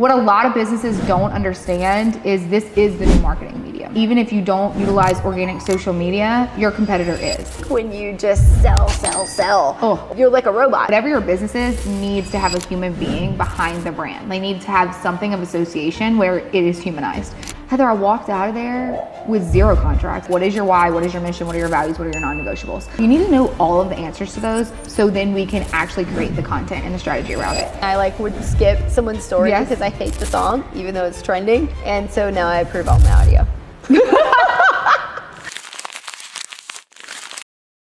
What a lot of businesses don't understand is this is the new marketing medium. Even if you don't utilize organic social media, your competitor is. When you just sell, you're like a robot. Whatever your business is needs to have a human being behind the brand. They need to have something of association where it is humanized. Heather, I walked out of there with 0 contracts. What is your why? What is your mission? What are your values? What are your non-negotiables? You need to know all of the answers to those so then we can actually create the content and the strategy around it. I would skip someone's story because I hate the song, even though it's trending. And so now I approve all my audio.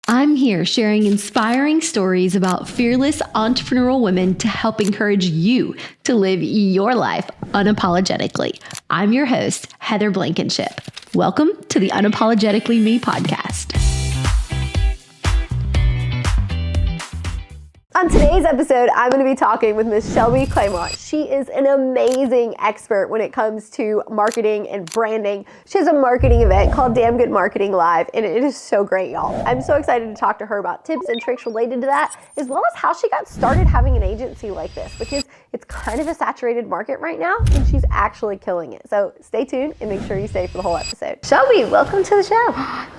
I'm here sharing inspiring stories about fearless entrepreneurial women to help encourage you to live your life unapologetically. I'm your host, Heather Blankenship. Welcome to the Unapologetically Me podcast. On today's episode, I'm going to be talking with Miss Shelby Clement. She is an amazing expert when it comes to marketing and branding. She has a marketing event called Damn Good Marketing Live, and it is so great, y'all. I'm so excited to talk to her about tips and tricks related to that, as well as how she got started having an agency like this, because it's kind of a saturated market right now, and she's actually killing it. So stay tuned and make sure you stay for the whole episode. Shelby, welcome to the show.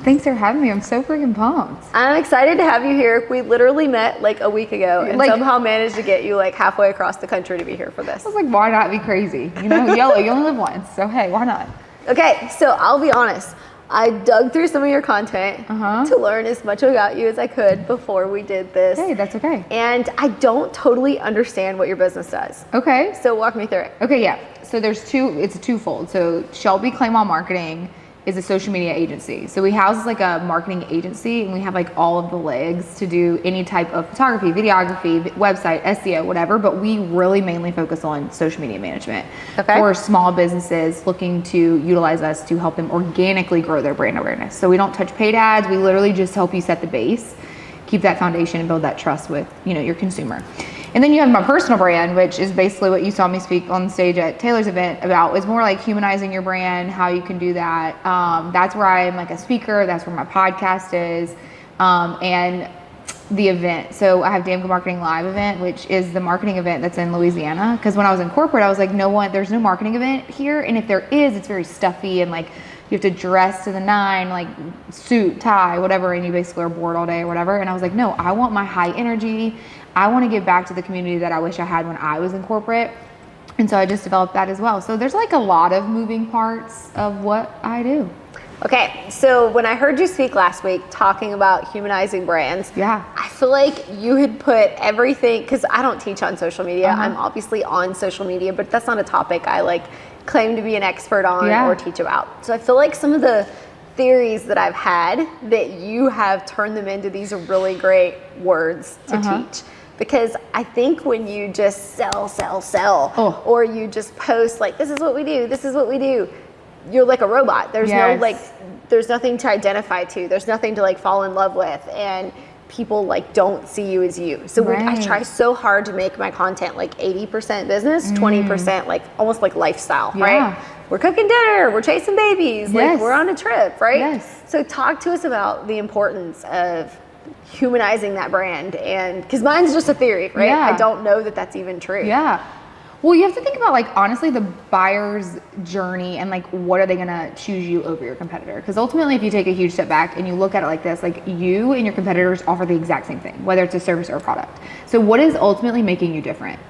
Thanks for having me. I'm so freaking pumped. I'm excited to have you here. We literally met like a week ago and somehow managed to get you like halfway across the country to be here for this. I was like, why not be crazy? You know, YOLO, you only live once, so hey, why not? Okay, so I'll be honest. I dug through some of your content to learn as much about you as I could before we did this. Hey, that's okay. And I don't totally understand what your business does. Okay. So walk me through it. Okay, yeah. So it's a twofold. So Shelby Clement Marketing is a social media agency. So we house like a marketing agency, and we have like all of the legs to do any type of photography, videography, website, SEO, whatever, but we really mainly focus on social media management for small businesses looking to utilize us to help them organically grow their brand awareness. So we don't touch paid ads. We literally just help you set the base, keep that foundation, and build that trust with, you know, your consumer. And then you have my personal brand, which is basically what you saw me speak on stage at Taylor's event about. It's more like humanizing your brand, how you can do that. That's where I'm like a speaker. That's where my podcast is. And the event. So I have Damn Good Marketing Live event, which is the marketing event that's in Louisiana. Because when I was in corporate, I was like, there's no marketing event here. And if there is, it's very stuffy and like you have to dress to the nine, like suit, tie, whatever. And you basically are bored all day or whatever. And I was like, no, I want my high energy. I want to give back to the community that I wish I had when I was in corporate. And so I just developed that as well. So there's like a lot of moving parts of what I do. Okay, so when I heard you speak last week talking about humanizing brands, I feel like you had put everything, because I don't teach on social media. I'm obviously on social media, but that's not a topic I like claim to be an expert on or teach about. So I feel like some of the theories that I've had, that you have turned them into these really great words to teach. Because I think when you just sell, or you just post like, this is what we do, you're like a robot. There's there's nothing to identify to. There's nothing to like fall in love with. And people like don't see you as you. So I try so hard to make my content like 80% business, 20% like almost like lifestyle, right? We're cooking dinner, we're chasing babies, like we're on a trip, right? So talk to us about the importance of humanizing that brand, and because mine's just a theory, right? I don't know that that's even true. Well, you have to think about like honestly the buyer's journey and like what are they gonna choose you over your competitor? Because ultimately, if you take a huge step back and you look at it like this, like you and your competitors offer the exact same thing, whether it's a service or a product. So what is ultimately making you different?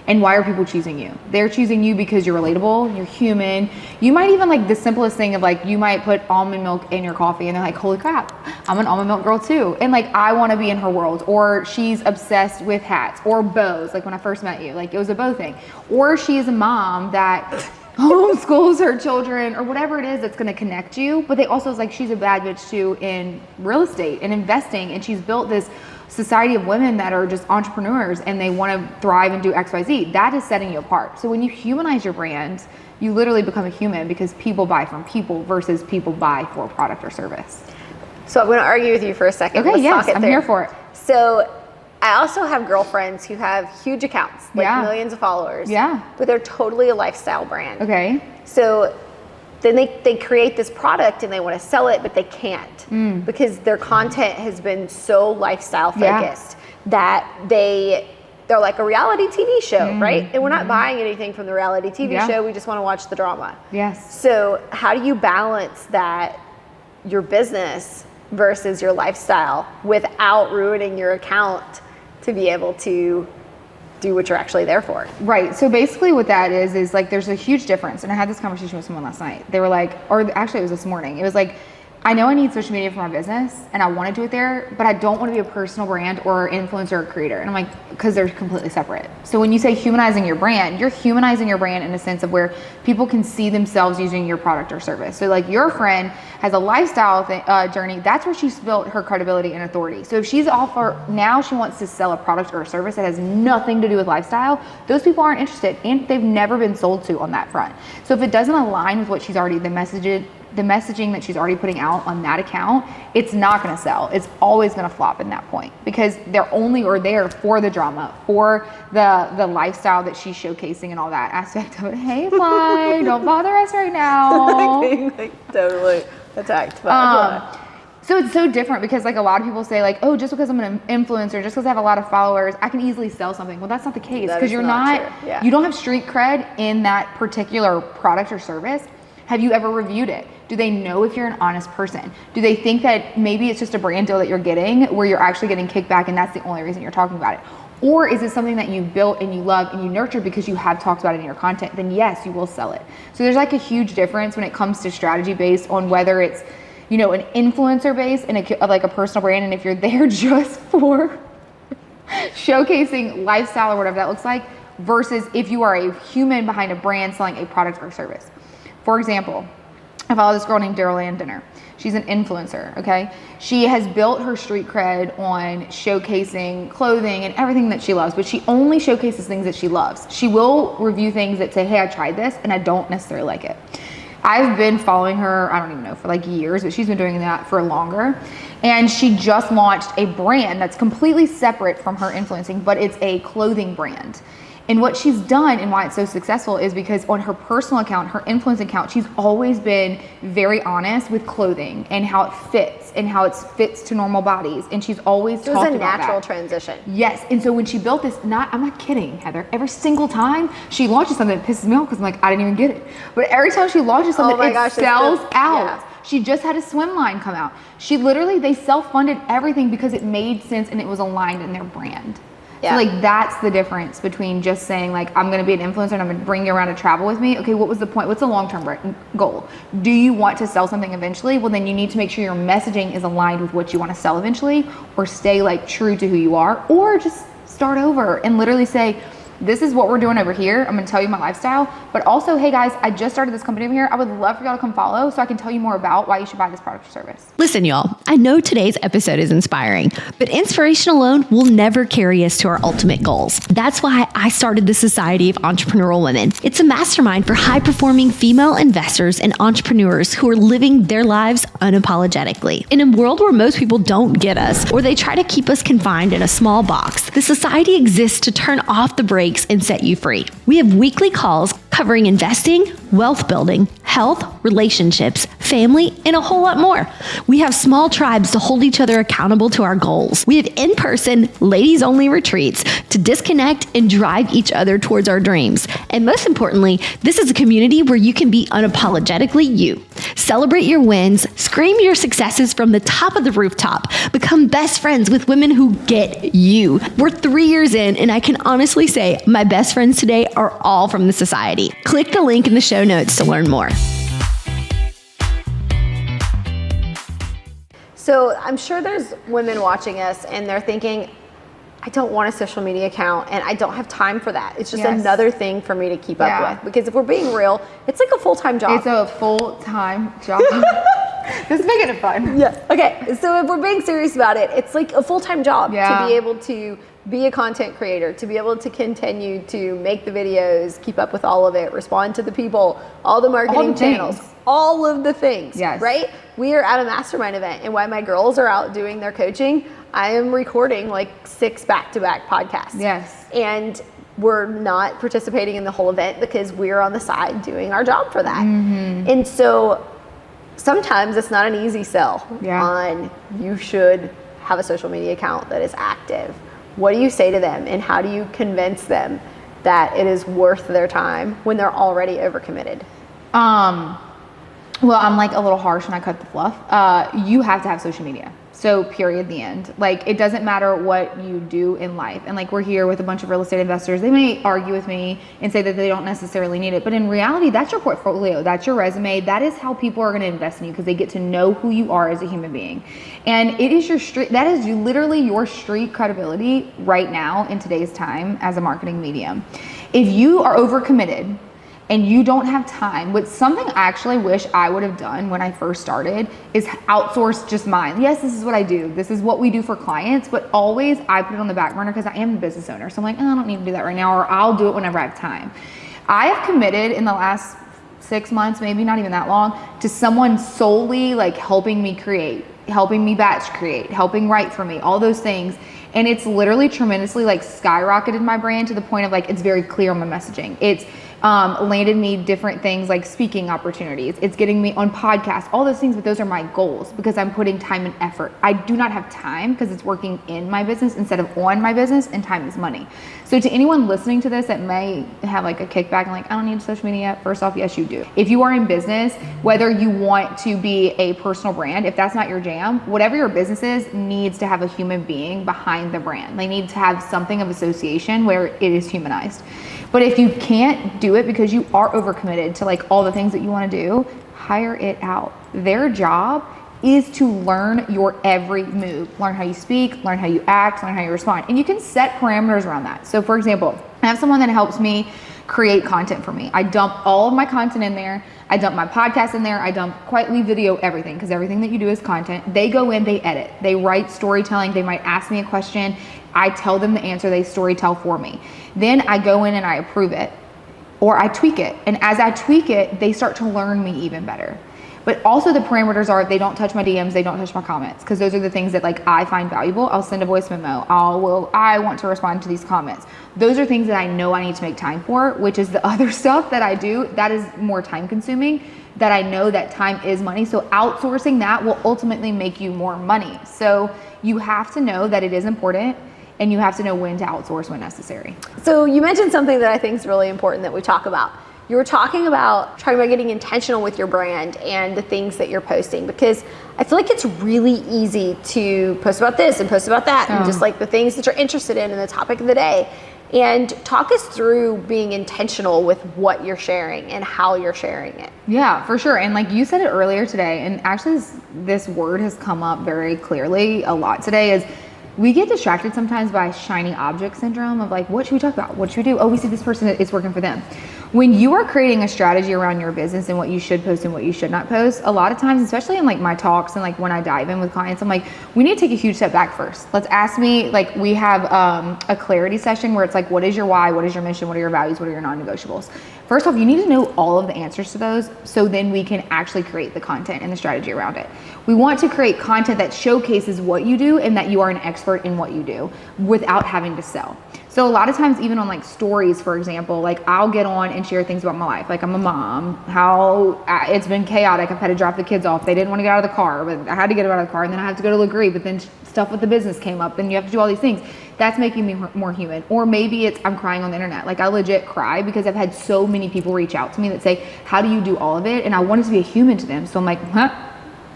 And why are people choosing you? They're choosing you because you're relatable, you're human. You might even like the simplest thing of like, you might put almond milk in your coffee and they're like, holy crap, I'm an almond milk girl too. And like, I wanna be in her world. Or she's obsessed with hats or bows. Like when I first met you, like it was a bow thing. Or she's a mom that homeschools her children or whatever it is that's gonna connect you. But they also, it's like, she's a bad bitch too in real estate and investing. And she's built this society of women that are just entrepreneurs and they want to thrive and do XYZ. That is setting you apart. So when you humanize your brand, you literally become a human because people buy from people versus people buy for a product or service. So I'm going to argue with you for a second. Okay, yes, I'm here for it. So I also have girlfriends who have huge accounts, like millions of followers. But they're totally a lifestyle brand. Okay. So then they create this product and they want to sell it, but they can't because their content has been so lifestyle focused that they they're like a reality TV show, right? And we're not buying anything from the reality TV show. We just want to watch the drama. Yes. So how do you balance that, your business versus your lifestyle, without ruining your account to be able to do what you're actually there for? Right. So basically what that is like, there's a huge difference. And I had this conversation with someone last night. They were like, or actually it was this morning. It was like, I know I need social media for my business and I want to do it there, but I don't want to be a personal brand or influencer or creator. And I'm like, because they're completely separate. So when you say humanizing your brand, you're humanizing your brand in a sense of where people can see themselves using your product or service. So like your friend has a lifestyle journey. That's where she's built her credibility and authority. So if she's now she wants to sell a product or a service that has nothing to do with lifestyle, those people aren't interested and they've never been sold to on that front. So if it doesn't align with what she's already, the messaging that she's already putting out on that account, it's not going to sell. It's always going to flop in that point because they're only there for the drama, for the lifestyle that she's showcasing and all that aspect of it. Hey, Fly, don't bother us right now. like totally attacked. So it's so different because like a lot of people say like, oh, just because I'm an influencer, just because I have a lot of followers, I can easily sell something. Well, that's not the case because you're not you don't have street cred in that particular product or service. Have you ever reviewed it? Do they know if you're an honest person? Do they think that maybe it's just a brand deal that you're getting where you're actually getting kickback and that's the only reason you're talking about it? Or is it something that you built and you love and you nurture because you have talked about it in your content? Then yes, you will sell it. So there's like a huge difference when it comes to strategy based on whether it's, you know, an influencer base and like a personal brand. And if you're there just for showcasing lifestyle or whatever that looks like, versus if you are a human behind a brand selling a product or service. For example, I follow this girl named Daryl Ann Dinner. She's an influencer, okay? She has built her street cred on showcasing clothing and everything that she loves, but she only showcases things that she loves. She will review things that say, hey, I tried this and I don't necessarily like it. I've been following her, I don't even know, for like years, but she's been doing that for longer. And she just launched a brand that's completely separate from her influencing, but it's a clothing brand. And what she's done and why it's so successful is because on her personal account, her influence account, she's always been very honest with clothing and how it fits and how it fits to normal bodies. And she's always talked about that. It was a natural transition. Yes. And so when she built this, I'm not kidding, Heather, every single time she launches something, it pisses me off because I'm like, I didn't even get it. But every time she launches something, sells out. Yeah. She just had a swim line come out. They self-funded everything because it made sense and it was aligned in their brand. Yeah. So like that's the difference between just saying like, I'm going to be an influencer and I'm going to bring you around to travel with me. Okay, what was the point? What's the long-term goal? Do you want to sell something eventually? Well, then you need to make sure your messaging is aligned with what you want to sell eventually, or stay like true to who you are, or just start over and literally say, this is what we're doing over here. I'm gonna tell you my lifestyle, but also, hey guys, I just started this company over here. I would love for y'all to come follow so I can tell you more about why you should buy this product or service. Listen, y'all, I know today's episode is inspiring, but inspiration alone will never carry us to our ultimate goals. That's why I started the Society of Entrepreneurial Women. It's a mastermind for high-performing female investors and entrepreneurs who are living their lives unapologetically. In a world where most people don't get us, or they try to keep us confined in a small box, the Society exists to turn off the brakes and set you free. We have weekly calls covering investing, wealth building, health, relationships, family, and a whole lot more. We have small tribes to hold each other accountable to our goals. We have in-person, ladies-only retreats to disconnect and drive each other towards our dreams. And most importantly, this is a community where you can be unapologetically you. Celebrate your wins, scream your successes from the top of the rooftop, become best friends with women who get you. We're 3 years in, and I can honestly say my best friends today are all from the Society. Click the link in the show notes to learn more. So I'm sure there's women watching us and they're thinking, I don't want a social media account and I don't have time for that. It's just another thing for me to keep up with. Because if we're being real, it's like a full-time job. It's a full-time job. Just making it fun. Yeah. Okay. So if we're being serious about it, it's like a full-time job to be able to be a content creator, to be able to continue to make the videos, keep up with all of it, respond to the people, all the marketing channels, all of the things, right? We are at a mastermind event, and while my girls are out doing their coaching, I am recording like 6 back-to-back podcasts. Yes. And we're not participating in the whole event because we're on the side doing our job for that. Mm-hmm. And so sometimes it's not an easy sell on you should have a social media account that is active what do you say to them, and how do you convince them that it is worth their time when they're already overcommitted? Well, I'm like a little harsh and I cut the fluff. You have to have social media. So period, the end. Like, it doesn't matter what you do in life. And like, we're here with a bunch of real estate investors. They may argue with me and say that they don't necessarily need it. But in reality, that's your portfolio. That's your resume. That is how people are going to invest in you, because they get to know who you are as a human being. And it is your street. That is literally your street credibility right now in today's time as a marketing medium. If you are overcommitted and you don't have time, which something I actually wish I would have done when I first started, is outsource just mine. Yes, this is what I do. This is what we do for clients, but always I put it on the back burner because I am the business owner. So I'm like, oh, I don't need to do that right now, or I'll do it whenever I have time. I have committed in the last 6 months, maybe not even that long, to someone solely like helping me create, helping me batch create, helping write for me, all those things. And it's literally tremendously like skyrocketed my brand to the point of like, it's very clear on my messaging. It's landed me different things like speaking opportunities. It's getting me on podcasts, all those things, but those are my goals because I'm putting time and effort. I do not have time because it's working in my business instead of on my business, and time is money. So to anyone listening to this that may have like a kickback and like, I don't need social media yet. First off, yes, you do. If you are in business, whether you want to be a personal brand, if that's not your jam, whatever your business is needs to have a human being behind the brand. They need to have something of association where it is humanized. But if you can't do it because you are overcommitted to like all the things that you want to do, hire it out. Their job is to learn your every move, learn how you speak, learn how you act, learn how you respond. And you can set parameters around that. So for example, I have someone that helps me create content for me. I dump all of my content in there. I dump my podcast in there. I dump quietly video, everything, because everything that you do is content. They go in, they edit, they write storytelling. They might ask me a question. I tell them the answer, they storytell for me. Then I go in and I approve it, or I tweak it. And as I tweak it, they start to learn me even better. But also the parameters are, they don't touch my DMs, they don't touch my comments, because those are the things that like I find valuable. I'll send a voice memo. I want to respond to these comments. Those are things that I know I need to make time for, which is the other stuff that I do that is more time consuming, that I know that time is money. So outsourcing that will ultimately make you more money. So you have to know that it is important, and you have to know when to outsource when necessary. So you mentioned something that I think is really important that we talk about. You were talking about getting intentional with your brand and the things that you're posting, because I feel like it's really easy to post about this and post about that and just like the things that you're interested in and the topic of the day. And talk us through being intentional with what you're sharing and how you're sharing it. Yeah, for sure. And like you said it earlier today, and actually this word has come up very clearly a lot today, is we get distracted sometimes by shiny object syndrome of like, what should we talk about? What should we do? Oh, we see this person, it's working for them. When you are creating a strategy around your business and what you should post and what you should not post, a lot of times, especially in like my talks and like when I dive in with clients, I'm like, we need to take a huge step back first. Let's ask me, like we have a clarity session where it's like, what is your why? What is your mission? What are your values? What are your non-negotiables? First off, you need to know all of the answers to those, so then we can actually create the content and the strategy around it. We want to create content that showcases what you do and that you are an expert in what you do without having to sell. So a lot of times, even on like stories, for example, like I'll get on and share things about my life. Like I'm a mom, how it's been chaotic. I've had to drop the kids off. They didn't want to get out of the car, but I had to get them out of the car, and then I have to go to Legree, but then stuff with the business came up and you have to do all these things. That's making me more human. Or maybe it's I'm crying on the internet. Like I legit cry because I've had so many people reach out to me that say, how do you do all of it? And I wanted to be a human to them. So I'm like,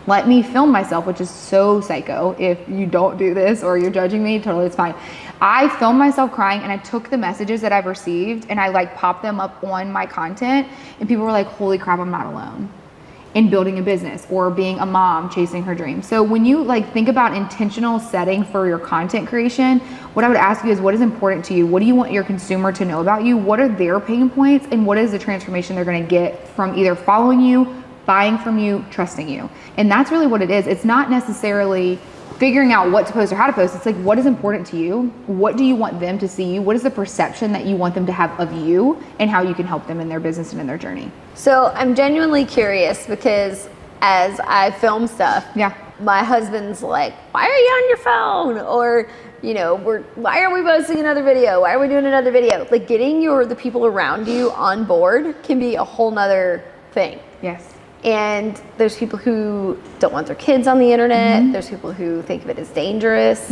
let me film myself, which is so psycho. If you don't do this or you're judging me, totally, it's fine. I filmed myself crying, and I took the messages that I've received and I like popped them up on my content, and people were like, holy crap, I'm not alone in building a business or being a mom chasing her dreams. So when you like think about intentional setting for your content creation, what I would ask you is, what is important to you? What do you want your consumer to know about you? What are their pain points, and what is the transformation they're going to get from either following you, buying from you, trusting you? And that's really what it is. It's not necessarily figuring out what to post or how to post. It's like, what is important to you? What do you want them to see you? What is the perception that you want them to have of you, and how you can help them in their business and in their journey? So I'm genuinely curious, because as I film stuff, my husband's like, why are you on your phone? Or, you know, why are we posting another video? Why are we doing another video? Like getting the people around you on board can be a whole nother thing. Yes. And there's people who don't want their kids on the internet. There's people who think of it as dangerous.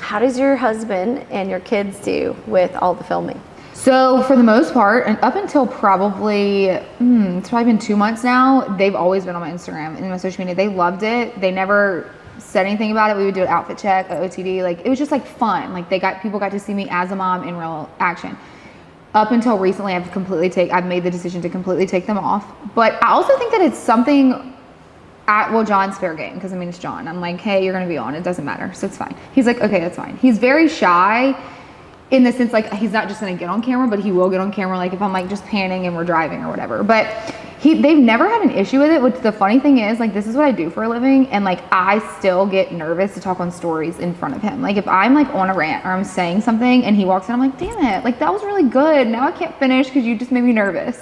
How does your husband and your kids do with all the filming? So for the most part, and up until probably, it's probably been 2 months now, they've always been on my Instagram and my social media. They loved it. They never said anything about it. We would do an outfit check, a OTD. Like, it was just like fun. Like, people got to see me as a mom in real action. Up until recently, I've made the decision to completely take them off. But I also think that it's something John's fair game, because I mean, it's John. I'm like, hey, you're going to be on. It doesn't matter. So it's fine. He's like, okay, that's fine. He's very shy in the sense, like, he's not just going to get on camera, but he will get on camera, like, if I'm, like, just panning and we're driving or whatever. But they've never had an issue with it, which the funny thing is, like, this is what I do for a living, and, like, I still get nervous to talk on stories in front of him. Like, if I'm, like, on a rant or I'm saying something and he walks in, I'm like, damn it, like, that was really good. Now I can't finish because you just made me nervous.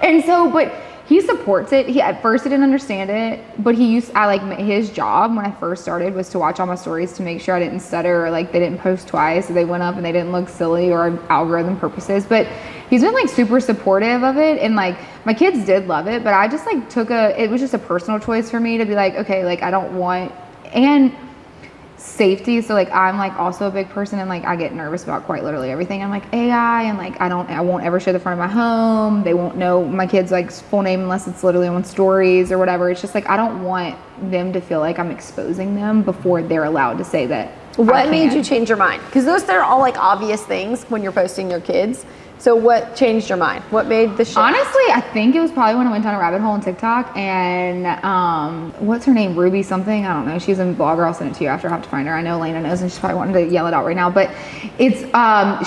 And so, but he supports it. At first he didn't understand it, but his job when I first started was to watch all my stories to make sure I didn't stutter, or like they didn't post twice, or they went up and they didn't look silly, or algorithm purposes. But he's been like super supportive of it, and like my kids did love it, but I just like it was just a personal choice for me to be like, okay, like I don't want, and safety. So like I'm like also a big person, and like I get nervous about quite literally everything. I'm like AI, and like I won't ever show the front of my home. They won't know my kid's like full name unless it's literally on stories or whatever. It's just like I don't want them to feel like I'm exposing them before they're allowed to say that. What made you change your mind? Because they're all like obvious things when you're posting your kids. So what changed your mind? What made the shift? Honestly, I think it was probably when I went down a rabbit hole on TikTok, and what's her name? Ruby something? I don't know. She's a blogger. I'll send it to you after. I have to find her. I know Elena knows, and she's probably wanting to yell it out right now. But it's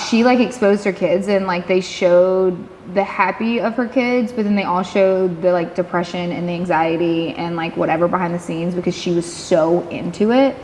she like exposed her kids, and like they showed the happy of her kids, but then they all showed the like depression and the anxiety and like whatever behind the scenes, because she was so into it.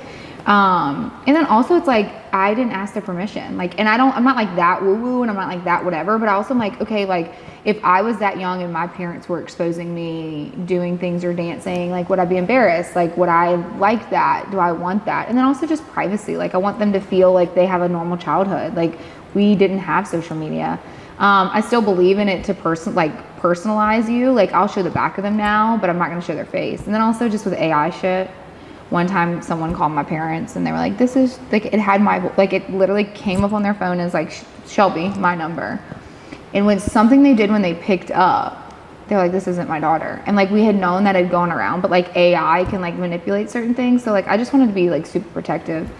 And then also it's like, I didn't ask their permission. Like, and I'm not like that woo woo, and I'm not like that whatever, but I also am like, okay, like if I was that young and my parents were exposing me doing things or dancing, like would I be embarrassed? Like, would I like that? Do I want that? And then also just privacy. Like I want them to feel like they have a normal childhood. Like we didn't have social media. I still believe in it to personalize you. Like I'll show the back of them now, but I'm not going to show their face. And then also just with AI shit. One time someone called my parents and they were like, this is like, it had my, like it literally came up on their phone as like Shelby, my number. And when something they did when they picked up, they're like, this isn't my daughter. And like we had known that had gone around, but like AI can like manipulate certain things. So like I just wanted to be like super protective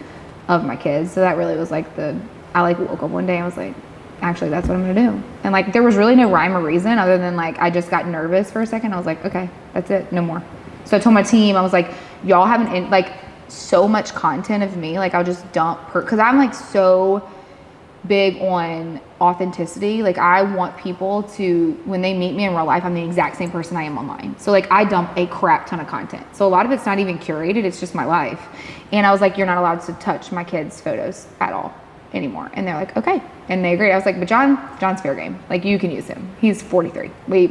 of my kids. So that really was like I like woke up one day and I was like, actually that's what I'm gonna do. And like there was really no rhyme or reason other than like I just got nervous for a second. I was like, okay, that's it, no more. So I told my team, I was like, y'all have like so much content of me, like I'll just dump because I'm like so big on authenticity. Like I want people to, when they meet me in real life, I'm the exact same person I am online. So like I dump a crap ton of content. So a lot of it's not even curated, it's just my life. And I was like, you're not allowed to touch my kids' photos at all anymore. And they're like, okay. And they agreed. I was like, but John's fair game. Like you can use him. He's 43. He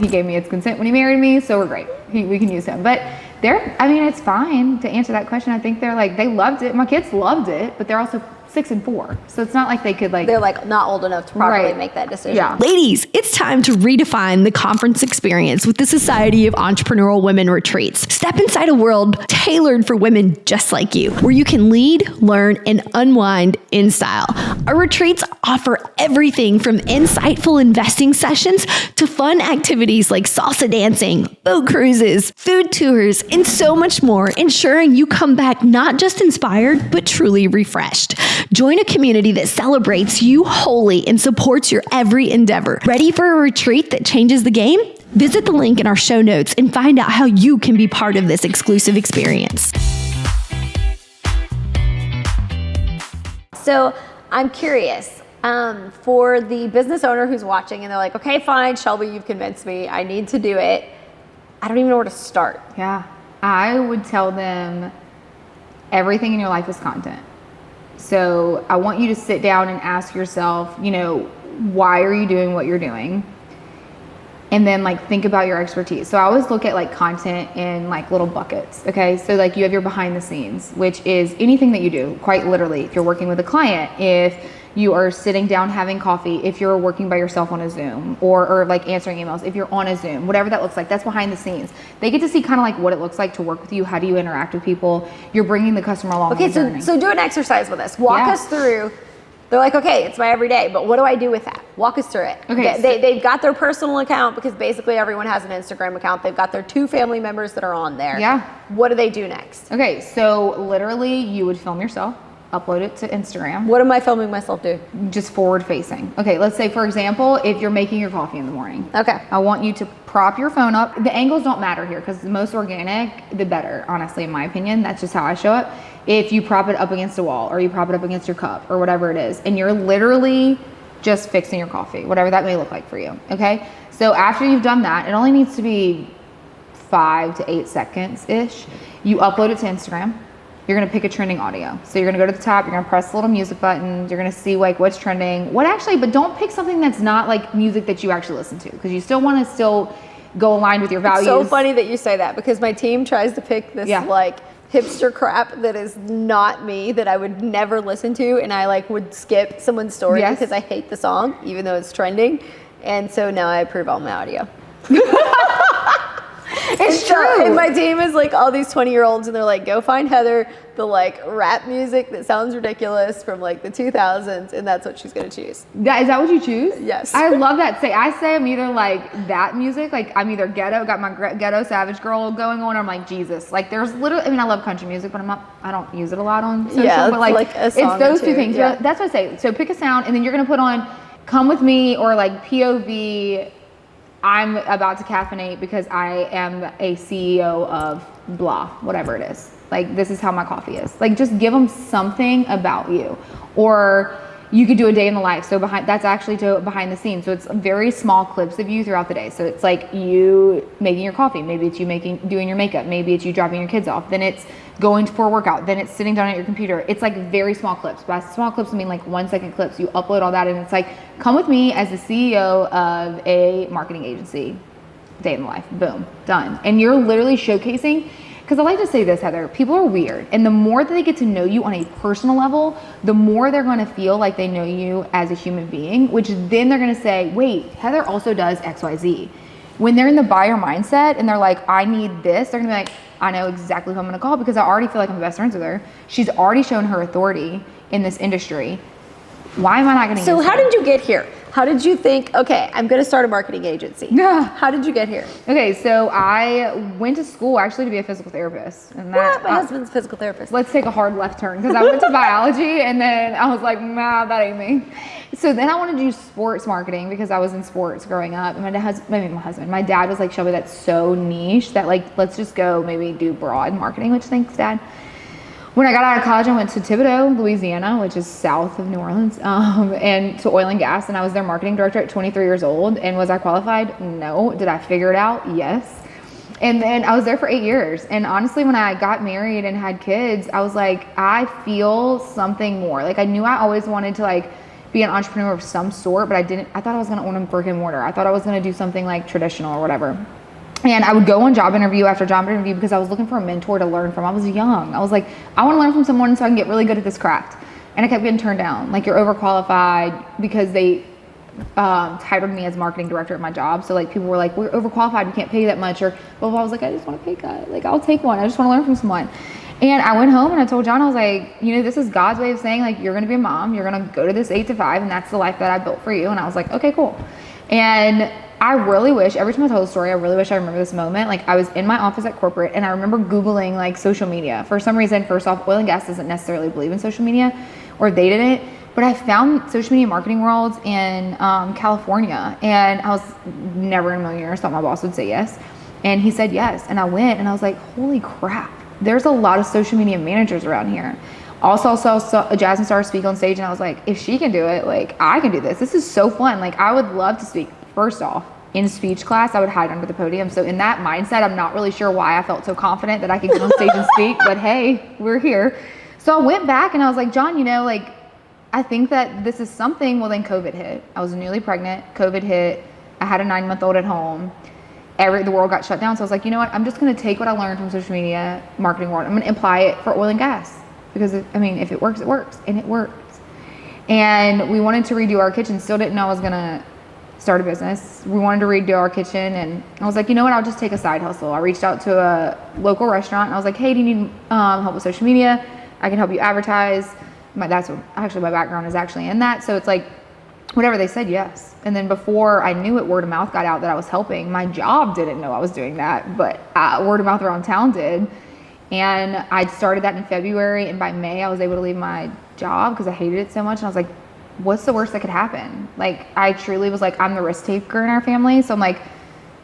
gave me his consent when he married me, so we're great. We can use him. But it's fine to answer that question. I think they loved it. My kids loved it, but they're also 6 and 4. So it's not like they could they're like not old enough to properly make that decision. Yeah. Ladies, it's time to redefine the conference experience with the Society of Entrepreneurial Women Retreats. Step inside a world tailored for women just like you, where you can lead, learn, and unwind in style. Our retreats offer everything from insightful investing sessions to fun activities like salsa dancing, boat cruises, food tours, and so much more, ensuring you come back not just inspired, but truly refreshed. Join a community that celebrates you wholly and supports your every endeavor. Ready for a retreat that changes the game? Visit the link in our show notes and find out how you can be part of this exclusive experience. So I'm curious, for the business owner who's watching and they're like, okay, fine, Shelby, you've convinced me. I need to do it. I don't even know where to start. Yeah. I would tell them everything in your life is content. So I want you to sit down and ask yourself, why are you doing what you're doing? And then think about your expertise. So I always look at content in little buckets. Okay. So you have your behind the scenes, which is anything that you do, quite literally. If you're working with a client, if you are sitting down having coffee, if you're working by yourself on a Zoom, or like answering emails, if you're on a Zoom, whatever that looks like, that's behind the scenes. They get to see kind of like what it looks like to work with you. How do you interact with people? You're bringing the customer along. Okay, so do an exercise with us. Walk us through. They're like, okay, it's my everyday, but what do I do with that? Walk us through it. Okay, they've got their personal account, because basically everyone has an Instagram account. They've got their 2 family members that are on there. Yeah. What do they do next? Okay, so literally you would film yourself, upload it to Instagram. What am I filming myself do? Just forward facing. Okay, let's say for example, if you're making your coffee in the morning. Okay. I want you to prop your phone up. The angles don't matter here, because the most organic, the better, honestly, in my opinion. That's just how I show it. If you prop it up against a wall, or you prop it up against your cup, or whatever it is, and you're literally just fixing your coffee, whatever that may look like for you, okay? So after you've done that, it only needs to be 5 to 8 seconds-ish. You upload it to Instagram. You're gonna pick a trending audio. So you're gonna go to the top, you're gonna press the little music button, you're gonna see like what's trending. But don't pick something that's not like music that you actually listen to, because you still wanna go aligned with your values. It's so funny that you say that, because my team tries to pick this like hipster crap that is not me, that I would never listen to, and I like would skip someone's story because I hate the song, even though it's trending. And so now I approve all my audio. It's true. And my team is like all these 20-year-olds, and they're like, go find Heather the like rap music that sounds ridiculous from like the 2000s, and that's what she's gonna choose. Is that what you choose? Yes. I love that. I say I'm either like that music, like I'm either ghetto, got my ghetto savage girl going on, or I'm like Jesus. Like there's literally, I mean, I love country music, but I don't use it a lot on social, but like it's those two things. Yeah. That's what I say. So pick a sound, and then you're gonna put on Come With Me, or like POV, I'm about to caffeinate because I am a CEO of blah, whatever it is. Like, this is how my coffee is. Like, just give them something about you. Or you could do a day in the life. So that's actually behind the scenes. So it's very small clips of you throughout the day. So it's like you making your coffee. Maybe it's you doing your makeup. Maybe it's you dropping your kids off. Then it's going for a workout. Then it's sitting down at your computer. It's like very small clips. By small clips, I mean like 1 second clips. You upload all that, and it's like, come with me as the CEO of a marketing agency. Day in the life. Boom. Done. And you're literally showcasing. Because I like to say this, Heather, people are weird. And the more that they get to know you on a personal level, the more they're going to feel like they know you as a human being, which then they're going to say, wait, Heather also does XYZ. When they're in the buyer mindset and they're like, I need this, they're going to be like, I know exactly who I'm going to call, because I already feel like I'm best friends with her. She's already shown her authority in this industry. Why am I not going to use So how her? did you get here? How did you think, okay, I'm going to start a marketing agency? How did you get here? Okay, so I went to school actually to be a physical therapist. And My husband's a physical therapist. Let's take a hard left turn, because I went to biology, and then I was like, nah, that ain't me. So then I wanted to do sports marketing, because I was in sports growing up. And my dad was like, Shelby, that's so niche that like, let's just go maybe do broad marketing, which thanks, Dad. When I got out of college, I went to Thibodaux, Louisiana, which is south of New Orleans, and to oil and gas. And I was their marketing director at 23 years old. And was I qualified? No. Did I figure it out? Yes. And then I was there for 8 years. And honestly, when I got married and had kids, I was like, I feel something more. Like I knew I always wanted to like be an entrepreneur of some sort, but I thought I was going to own a brick and mortar. I thought I was going to do something like traditional or whatever. And I would go on job interview after job interview, because I was looking for a mentor to learn from. I was young. I was like, I want to learn from someone so I can get really good at this craft. And I kept getting turned down. Like, you're overqualified, because they titled me as marketing director at my job. So like people were like, we're overqualified, we can't pay you that much. Or well, I was like, I just want to pay cut. Like, I'll take one. I just want to learn from someone. And I went home and I told John, I was like, this is God's way of saying like, you're going to be a mom. You're going to go to this 8 to 5, and that's the life that I built for you. And I was like, okay, cool. And I really wish, every time I tell the story, I really wish I remember this moment. Like, I was in my office at corporate, and I remember Googling like social media. For some reason, first off, oil and gas doesn't necessarily believe in social media, or they didn't. But I found social media marketing worlds in California, and I was never in a million years thought my boss would say yes. And he said yes. And I went, and I was like, holy crap, there's a lot of social media managers around here. Also, I saw Jasmine Star speak on stage, and I was like, if she can do it, like, I can do this. This is so fun. Like, I would love to speak. First off, in speech class, I would hide under the podium. So in that mindset, I'm not really sure why I felt so confident that I could get on stage and speak, but hey, we're here. So I went back and I was like, John, like, I think that this is something. Well, then COVID hit. I was newly pregnant. COVID hit. I had a 9-month-old at home. The world got shut down. So I was like, you know what? I'm just going to take what I learned from social media marketing world. I'm going to apply it for oil and gas, because if it works, it works, and it works. And we wanted to redo our kitchen. Still didn't know I was gonna start a business. We wanted to redo our kitchen, and I was like, you know what, I'll just take a side hustle. I reached out to a local restaurant and I was like, hey, do you need help with social media? I can help you advertise. My background is actually in that. So it's like, whatever they said, yes. And then before I knew it, word of mouth got out that I was helping. My job didn't know I was doing that, but word of mouth around town did. And I started that in February, and by May I was able to leave my job because I hated it so much. And I was like, what's the worst that could happen? Like, I truly was like, I'm the risk taker in our family. So I'm like,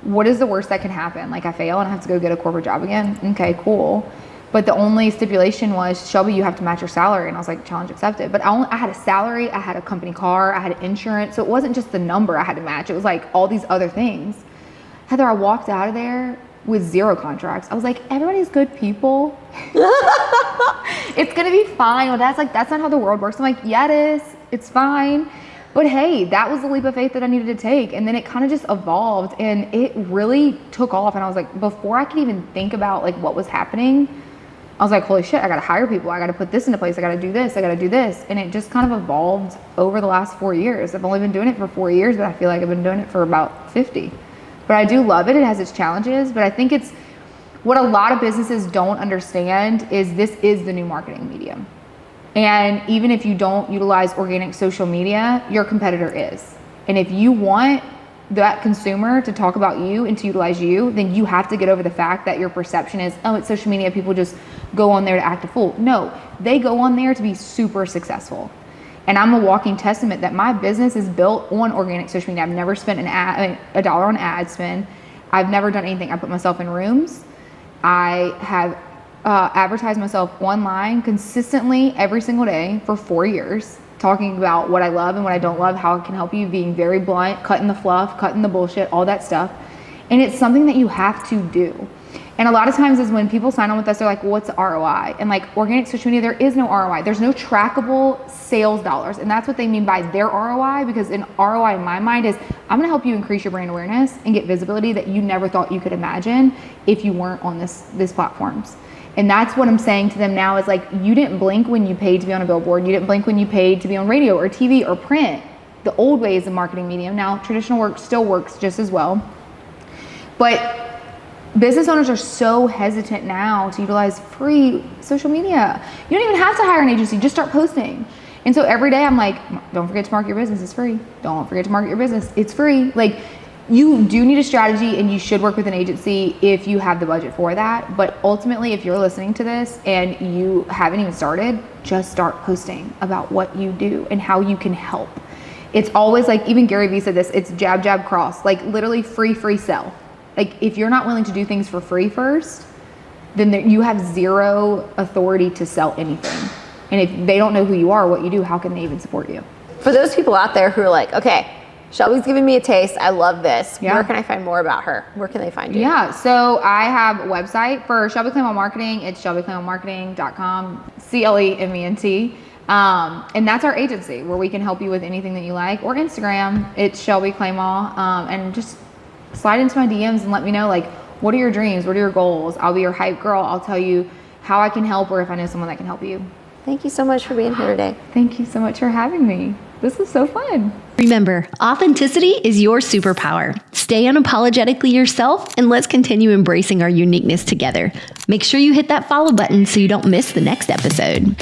what is the worst that can happen? Like, I fail and I have to go get a corporate job again. Okay, cool. But the only stipulation was, Shelby, you have to match your salary. And I was like, challenge accepted. But I had a salary, I had a company car, I had insurance. So it wasn't just the number I had to match. It was like all these other things. Heather, I walked out of there with 0 contracts. I was like, everybody's good people. It's gonna be fine. Well, that's not how the world works. I'm like, yeah, it is. It's fine. But hey, that was the leap of faith that I needed to take. And then it kind of just evolved, and it really took off. And I was like, before I could even think about like what was happening, I was like, holy shit, I gotta hire people. I gotta put this into place. I gotta do this. I gotta do this. And it just kind of evolved over the last 4 years. I've only been doing it for 4 years, but I feel like I've been doing it for about 50. But I do love it. It has its challenges, but I think it's what a lot of businesses don't understand is this is the new marketing medium. And even if you don't utilize organic social media, your competitor is. And if you want that consumer to talk about you and to utilize you, then you have to get over the fact that your perception is, oh, it's social media, people just go on there to act a fool. No, they go on there to be super successful. And I'm a walking testament that my business is built on organic social media. I've never spent a dollar on ad spend. I've never done anything. I put myself in rooms. I have advertised myself online consistently every single day for 4 years, talking about what I love and what I don't love, how it can help you, being very blunt, cutting the fluff, cutting the bullshit, all that stuff. And it's something that you have to do. And a lot of times is when people sign on with us, they're like, well, what's the ROI? And like organic social media, there is no ROI. There's no trackable sales dollars. And that's what they mean by their ROI, because an ROI in my mind is, I'm gonna help you increase your brand awareness and get visibility that you never thought you could imagine if you weren't on these platforms. And that's what I'm saying to them now is like, you didn't blink when you paid to be on a billboard. You didn't blink when you paid to be on radio or TV or print. The old ways of marketing medium. Now, traditional work still works just as well. But business owners are so hesitant now to utilize free social media. You don't even have to hire an agency, just start posting. And so every day I'm like, don't forget to market your business, it's free. Don't forget to market your business, it's free. Like, you do need a strategy, and you should work with an agency if you have the budget for that. But ultimately, if you're listening to this and you haven't even started, just start posting about what you do and how you can help. It's always like, even Gary Vee said this, it's jab, jab, cross, like literally free, sell. Like, if you're not willing to do things for free first, then you have zero authority to sell anything. And if they don't know who you are, what you do, how can they even support you? For those people out there who are like, okay, Shelby's giving me a taste, I love this. Yeah. Where can I find more about her? Where can they find you? Yeah, so I have a website for Shelby Clement Marketing. It's shelbyclementmarketing.com, CLEMENT. And that's our agency where we can help you with anything that you like. Or Instagram, it's Shelby Clement. And just slide into my DMs and let me know, like, what are your dreams? What are your goals? I'll be your hype girl. I'll tell you how I can help, or if I know someone that can help you. Thank you so much for being here today. Thank you so much for having me. This was so fun. Remember, authenticity is your superpower. Stay unapologetically yourself, and let's continue embracing our uniqueness together. Make sure you hit that follow button so you don't miss the next episode.